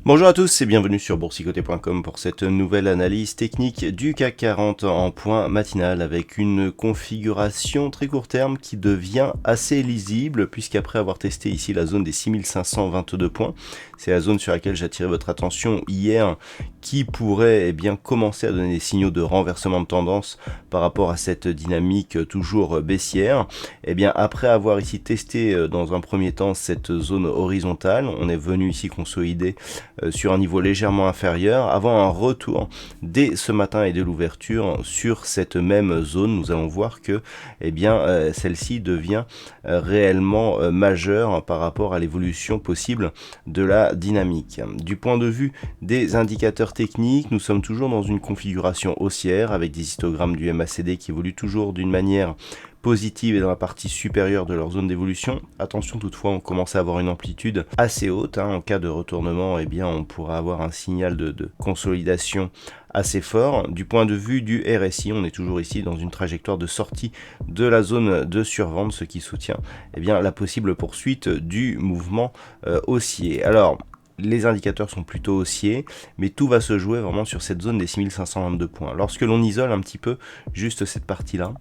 Bonjour à tous et bienvenue sur boursicoté.com pour cette nouvelle analyse technique du CAC 40 en point matinal avec une configuration très court terme qui devient assez lisible puisqu'après avoir testé ici la zone des 6522 points, c'est la zone sur laquelle j'ai attiré votre attention hier qui pourrait bien commencer à donner des signaux de renversement de tendance par rapport à cette dynamique toujours baissière. Et bien après avoir ici testé dans un premier temps cette zone horizontale, on est venu ici consolider sur un niveau légèrement inférieur avant un retour dès ce matin et dès l'ouverture sur cette même zone. Nous allons voir que celle-ci devient réellement majeure par rapport à l'évolution possible de la dynamique. Du point de vue des indicateurs techniques, nous sommes toujours dans une configuration haussière avec des histogrammes du MACD qui évoluent toujours d'une manière positive et dans la partie supérieure de leur zone d'évolution. Attention toutefois, on commence à avoir une amplitude assez haute. En cas de retournement, on pourra avoir un signal de consolidation assez fort. Du point de vue du RSI, on est toujours ici dans une trajectoire de sortie de la zone de survente, ce qui soutient la possible poursuite du mouvement haussier. Alors, les indicateurs sont plutôt haussiers, mais tout va se jouer vraiment sur cette zone des 6522 points. Lorsque l'on isole un petit peu juste cette partie-là,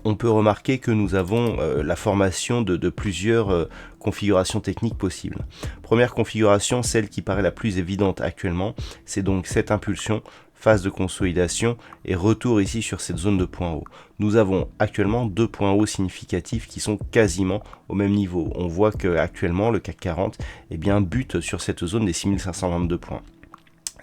on peut remarquer que nous avons la formation de plusieurs configurations techniques possibles. Première configuration, celle qui paraît la plus évidente actuellement, c'est donc cette impulsion, phase de consolidation et retour ici sur cette zone de points hauts. Nous avons actuellement deux points hauts significatifs qui sont quasiment au même niveau. On voit que actuellement le CAC 40 bute sur cette zone des 6522 points.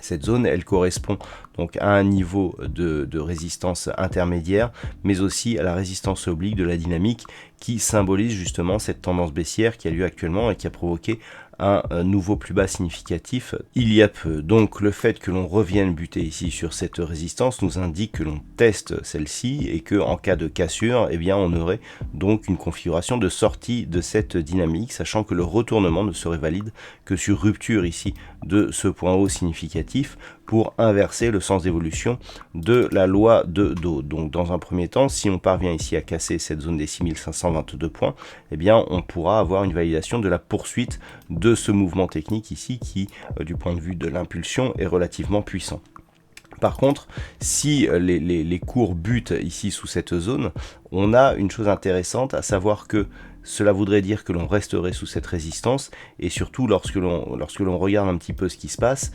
Cette zone, elle correspond donc à un niveau de résistance intermédiaire, mais aussi à la résistance oblique de la dynamique qui symbolise justement cette tendance baissière qui a lieu actuellement et qui a provoqué un nouveau plus bas significatif il y a peu. Donc le fait que l'on revienne buter ici sur cette résistance nous indique que l'on teste celle-ci et que en cas de cassure, on aurait donc une configuration de sortie de cette dynamique, sachant que le retournement ne serait valide que sur rupture ici de ce point haut significatif pour inverser le sens d'évolution de la loi de Dow. Donc dans un premier temps, si on parvient ici à casser cette zone des 6522 points, on pourra avoir une validation de la poursuite de ce mouvement technique ici qui, du point de vue de l'impulsion, est relativement puissant. Par contre, si les cours butent ici sous cette zone, on a une chose intéressante, à savoir que cela voudrait dire que l'on resterait sous cette résistance et surtout lorsque l'on regarde un petit peu ce qui se passe,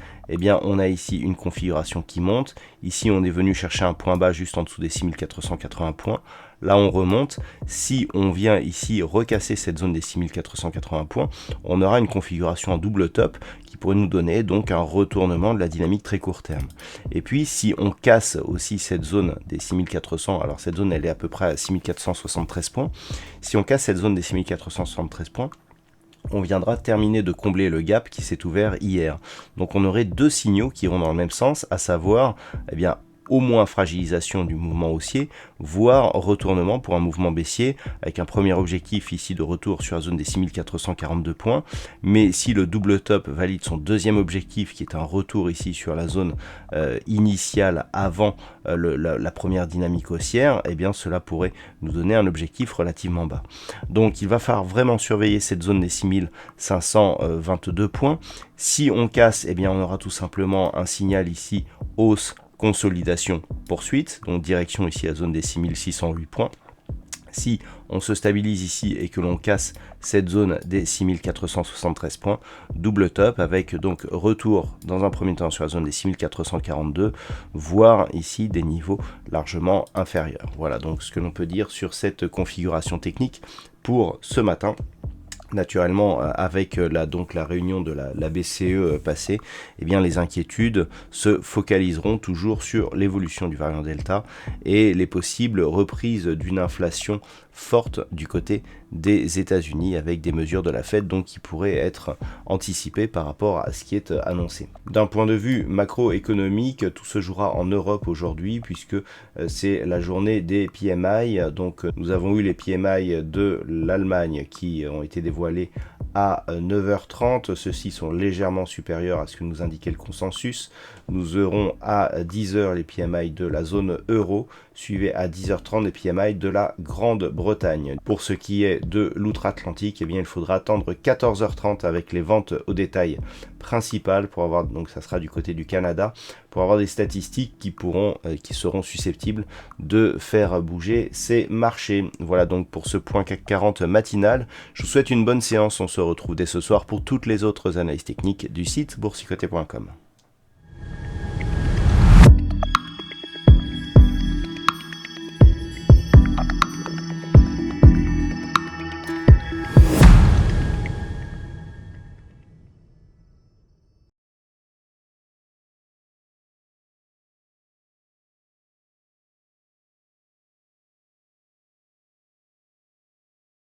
on a ici une configuration qui monte. Ici, on est venu chercher un point bas juste en dessous des 6480 points. Là, on remonte. Si on vient ici recasser cette zone des 6480 points, on aura une configuration en double top qui pourrait nous donner donc un retournement de la dynamique très court terme. Et puis, si on casse aussi cette zone des 6400, alors cette zone, elle est à peu près à 6473 points. Si on casse cette zone des 6473 points, on viendra terminer de combler le gap qui s'est ouvert hier. Donc on aurait deux signaux qui iront dans le même sens, à savoir, au moins fragilisation du mouvement haussier, voire retournement pour un mouvement baissier, avec un premier objectif ici de retour sur la zone des 6442 points, mais si le double top valide son deuxième objectif, qui est un retour ici sur la zone initiale avant la première dynamique haussière, cela pourrait nous donner un objectif relativement bas. Donc il va falloir vraiment surveiller cette zone des 6522 points. Si on casse, on aura tout simplement un signal ici hausse, consolidation, poursuite, donc direction ici à la zone des 6608 points. Si on se stabilise ici et que l'on casse cette zone des 6473 points, double top avec donc retour dans un premier temps sur la zone des 6442, voire ici des niveaux largement inférieurs. Voilà donc ce que l'on peut dire sur cette configuration technique pour ce matin. Naturellement, avec la réunion de la BCE passée, les inquiétudes se focaliseront toujours sur l'évolution du variant Delta et les possibles reprises d'une inflation forte du côté des États-Unis avec des mesures de la Fed donc qui pourraient être anticipées par rapport à ce qui est annoncé. D'un point de vue macroéconomique, tout se jouera en Europe aujourd'hui puisque c'est la journée des PMI. Donc nous avons eu les PMI de l'Allemagne qui ont été dévoilés à 9h30. Ceux-ci sont légèrement supérieurs à ce que nous indiquait le consensus. nous aurons à 10h les PMI de la zone euro, suivi à 10h30 les PMI de la Grande-Bretagne. Pour ce qui est de l'outre-Atlantique, eh bien, il faudra attendre 14h30 avec les ventes au détail principales pour avoir, donc ça sera du côté du Canada, pour avoir des statistiques qui seront susceptibles de faire bouger ces marchés. Voilà donc pour ce point CAC 40 matinal. Je vous souhaite une bonne séance. On se retrouve dès ce soir pour toutes les autres analyses techniques du site boursicoté.com.